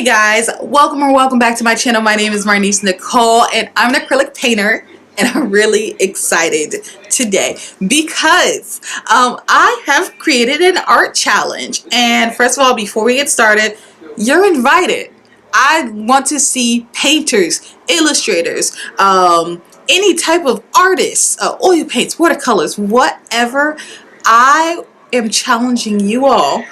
Hey guys, welcome back to my channel. My name is Marnise Nicole and I'm an acrylic painter, and I'm really excited today because I have created an art challenge. And first of all, before we get started, you're invited. I want to see painters, illustrators, any type of artists, oil paints, watercolors, whatever. I am challenging you all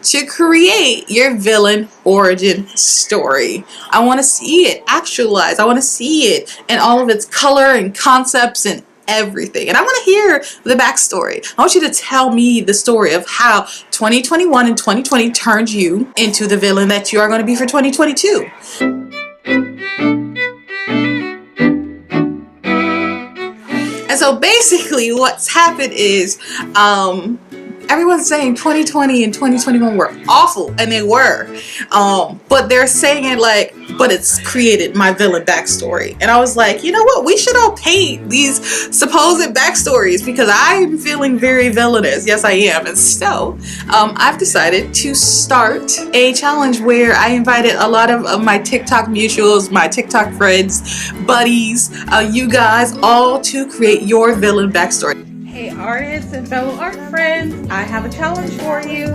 to create your villain origin story. I want to see it actualized. I want to see it in all of its color and concepts and everything. And I want to hear the backstory. I want you to tell me the story of how 2021 and 2020 turned you into the villain that you are going to be for 2022. And so basically what's happened is everyone's saying 2020 and 2021 were awful, and they were, but they're saying it like, but it's created my villain backstory. And I was like, you know what, we should all paint these supposed backstories because I'm feeling very villainous. Yes, I am. And so I've decided to start a challenge where I invited a lot of my TikTok mutuals, my TikTok friends, buddies, you guys, all to create your villain backstory. Hey artists and fellow art friends, I have a challenge for you.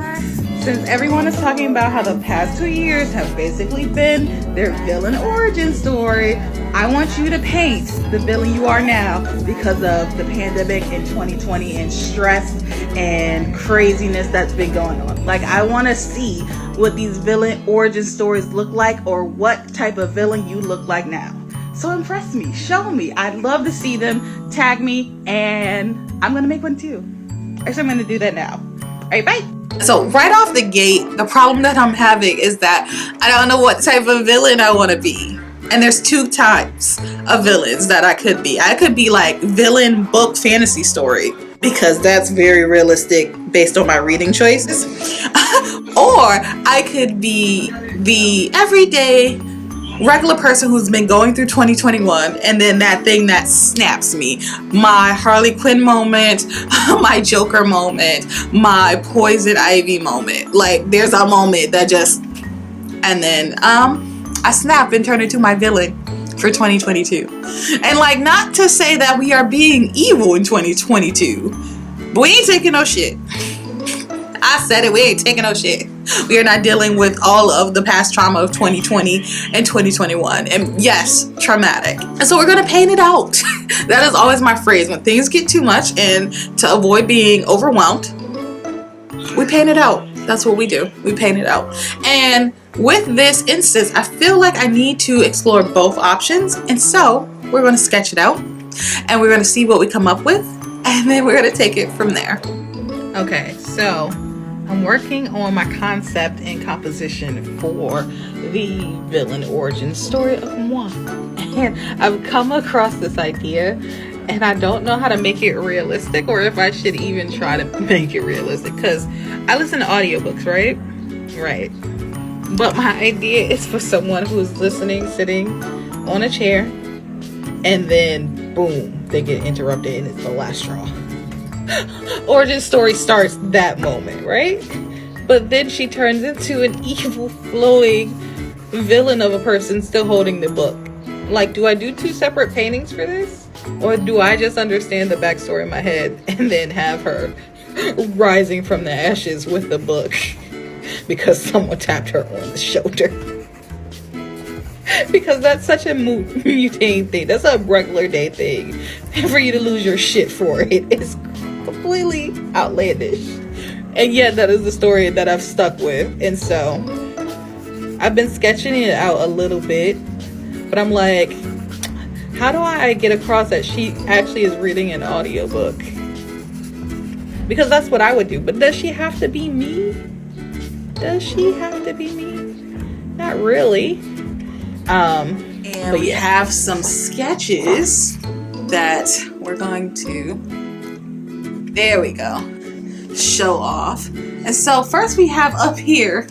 Since everyone is talking about how the past 2 years have basically been their villain origin story, I want you to paint the villain you are now because of the pandemic in 2020 and stress and craziness that's been going on. Like, I want to see what these villain origin stories look like, or what type of villain you look like now. So impress me, show me. I'd love to see them, tag me, and I'm gonna make one too. Actually, I'm gonna do that now. All right, bye. So right off the gate, the problem that I'm having is that I don't know what type of villain I want to be. And there's two types of villains that I could be. I could be like villain book fantasy story, because that's very realistic based on my reading choices. Or I could be the everyday regular person who's been going through 2021, and then that thing that snaps me, my Harley Quinn moment, my Joker moment, my Poison Ivy moment. Like, there's a moment that just, and then I snap and turn into my villain for 2022. And like, not to say that we are being evil in 2022, but we ain't taking no shit. I said it, we ain't taking no shit. We are not dealing with all of the past trauma of 2020 and 2021. And yes, traumatic. And so we're going to paint it out. That is always my phrase. When things get too much and to avoid being overwhelmed, we paint it out. That's what we do. We paint it out. And with this instance, I feel like I need to explore both options. And so we're going to sketch it out and we're going to see what we come up with. And then we're going to take it from there. Okay, so I'm working on my concept and composition for the villain origin story of moi. And I've come across this idea, and I don't know how to make it realistic, or if I should even try to make it realistic, because I listen to audiobooks, right? Right. But my idea is for someone who's listening, sitting on a chair, and then boom, they get interrupted and it's the last straw. Origin story starts that moment, right? But then she turns into an evil flowing villain of a person still holding the book. Like, do I do two separate paintings for this? Or do I just understand the backstory in my head and then have her rising from the ashes with the book because someone tapped her on the shoulder? Because that's such a mundane thing. That's a regular day thing. And for you to lose your shit for it is completely outlandish. And yet that is the story that I've stuck with. And so I've been sketching it out a little bit, but I'm like, how do I get across that she actually is reading an audiobook? Because that's what I would do. But does she have to be me? Does she have to be me? Not really. And but we have some sketches that we're going to, there we go, show off. And so first we have up here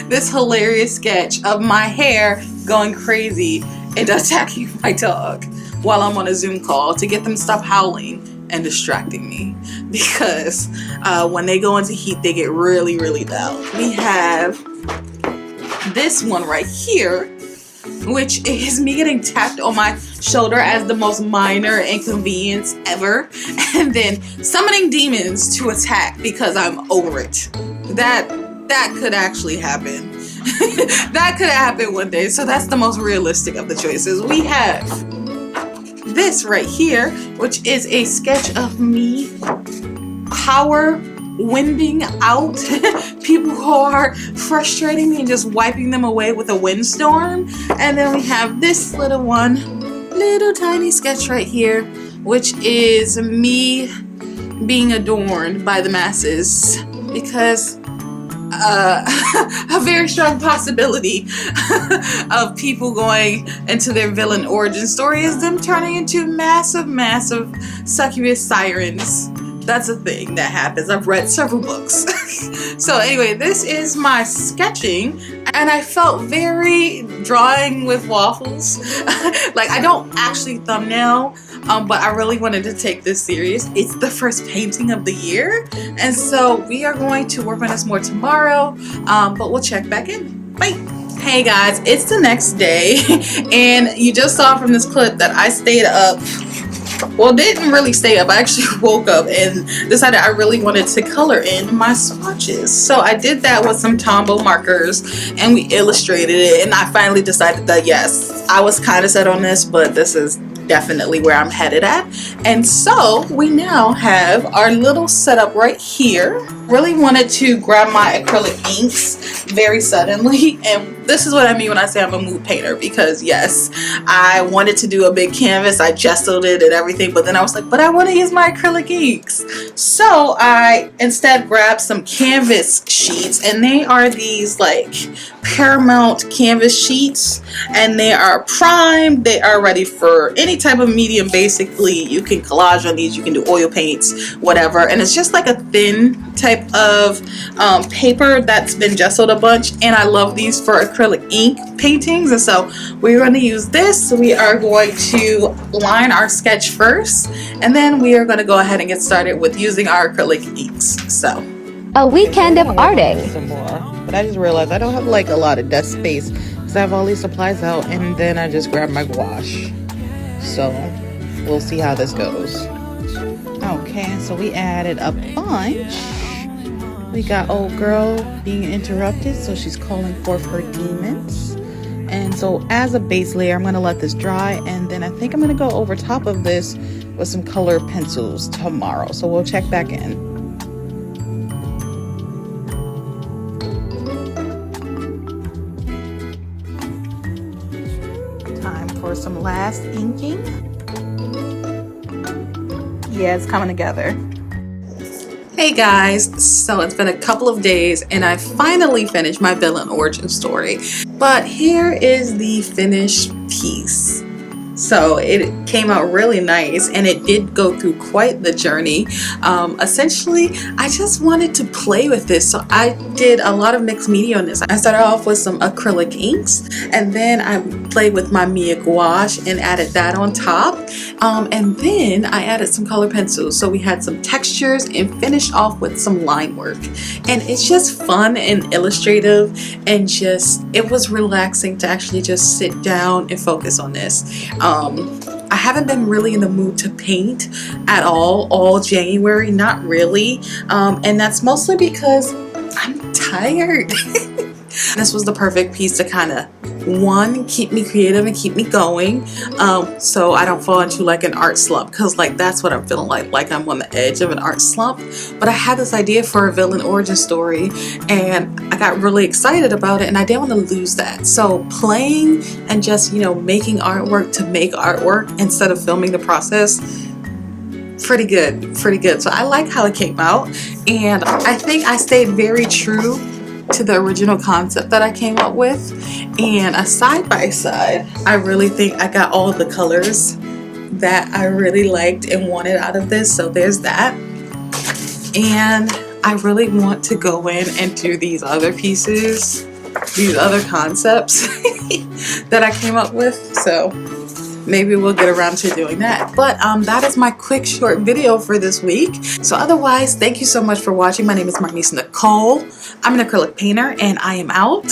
this hilarious sketch of my hair going crazy and attacking my dog while I'm on a Zoom call to get them to stop howling and distracting me, because when they go into heat they get really, really loud. We have this one right here, which is me getting tapped on my shoulder as the most minor inconvenience ever, and then summoning demons to attack because I'm over it. That could actually happen. That could happen one day. So that's the most realistic of the choices. We have this right here, which is a sketch of me power winding out people who are frustrating me and just wiping them away with a windstorm. And then we have this little tiny sketch right here, which is me being adorned by the masses, because a very strong possibility of people going into their villain origin story is them turning into massive succubus sirens. That's a thing that happens. I've read several books. So anyway, this is my sketching, and I felt very drawing with waffles. Like, I don't actually thumbnail, but I really wanted to take this serious. It's the first painting of the year, and so we are going to work on this more tomorrow, but we'll check back in. Bye. Hey guys, it's the next day, and you just saw from this clip that I stayed up. Well, didn't really stay up. I actually woke up and decided I really wanted to color in my swatches. So I did that with some Tombow markers, and we illustrated it, and I finally decided that yes, I was kind of set on this, but this is definitely where I'm headed at. And so we now have our little setup right here. Really wanted to grab my acrylic inks very suddenly, and this is what I mean when I say I'm a mood painter, because yes, I wanted to do a big canvas. I gessoed it and everything, but then I was like, but I want to use my acrylic inks. So I instead grabbed some canvas sheets, and they are these like Paramount canvas sheets, and they are primed. They are ready for any type of medium. Basically, you can collage on these, you can do oil paints, whatever, and it's just like a thin type of paper that's been gessoed a bunch, and I love these for acrylic ink paintings. And so we're going to use this. We are going to line our sketch first, and then we are going to go ahead and get started with using our acrylic inks. So a weekend of arting. Some more. But I just realized I don't have like a lot of desk space because I have all these supplies out, and then I just grabbed my gouache. So we'll see how this goes. Okay, so we added a bunch. We got old girl being interrupted, so she's calling forth her demons. And so as a base layer, I'm going to let this dry, and then I think I'm going to go over top of this with some colored pencils tomorrow. So we'll check back in. Time for some last inking. Yeah, it's coming together. hey guys, so it's been a couple of days and I finally finished my villain origin story, but here is the finished piece. So it came out really nice, and it did go through quite the journey. Essentially, I just wanted to play with this, so I did a lot of mixed media on this. I started off with some acrylic inks, and then I played with my Mia gouache and added that on top. And then I added some color pencils, so we had some textures and finished off with some line work. And it's just fun and illustrative, and just it was relaxing to actually just sit down and focus on this. I haven't been really in the mood to paint at all January, not really, and that's mostly because I'm tired. This was the perfect piece to kind of, one, keep me creative and keep me going, so I don't fall into like an art slump, because like that's what I'm feeling like I'm on the edge of an art slump. But I had this idea for a villain origin story, and I got really excited about it, and I didn't want to lose that. So playing and just, you know, making artwork to make artwork instead of filming the process, pretty good. So I like how it came out, and I think I stayed very true to the original concept that I came up with. And a side by side, I really think I got all the colors that I really liked and wanted out of this. So there's that. And I really want to go in and do these other pieces, these other concepts that I came up with. So maybe we'll get around to doing that. But that is my quick short video for this week. So otherwise, thank you so much for watching. My name is Marnise Nicole. I'm an acrylic painter, and I am out.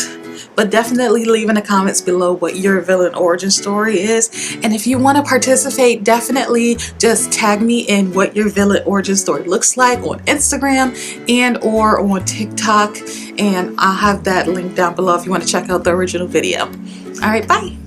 but definitely leave in the comments below what your villain origin story is. And if you want to participate, definitely just tag me in what your villain origin story looks like on Instagram and or on TikTok, and I'll have that link down below if you want to check out the original video. All right, bye.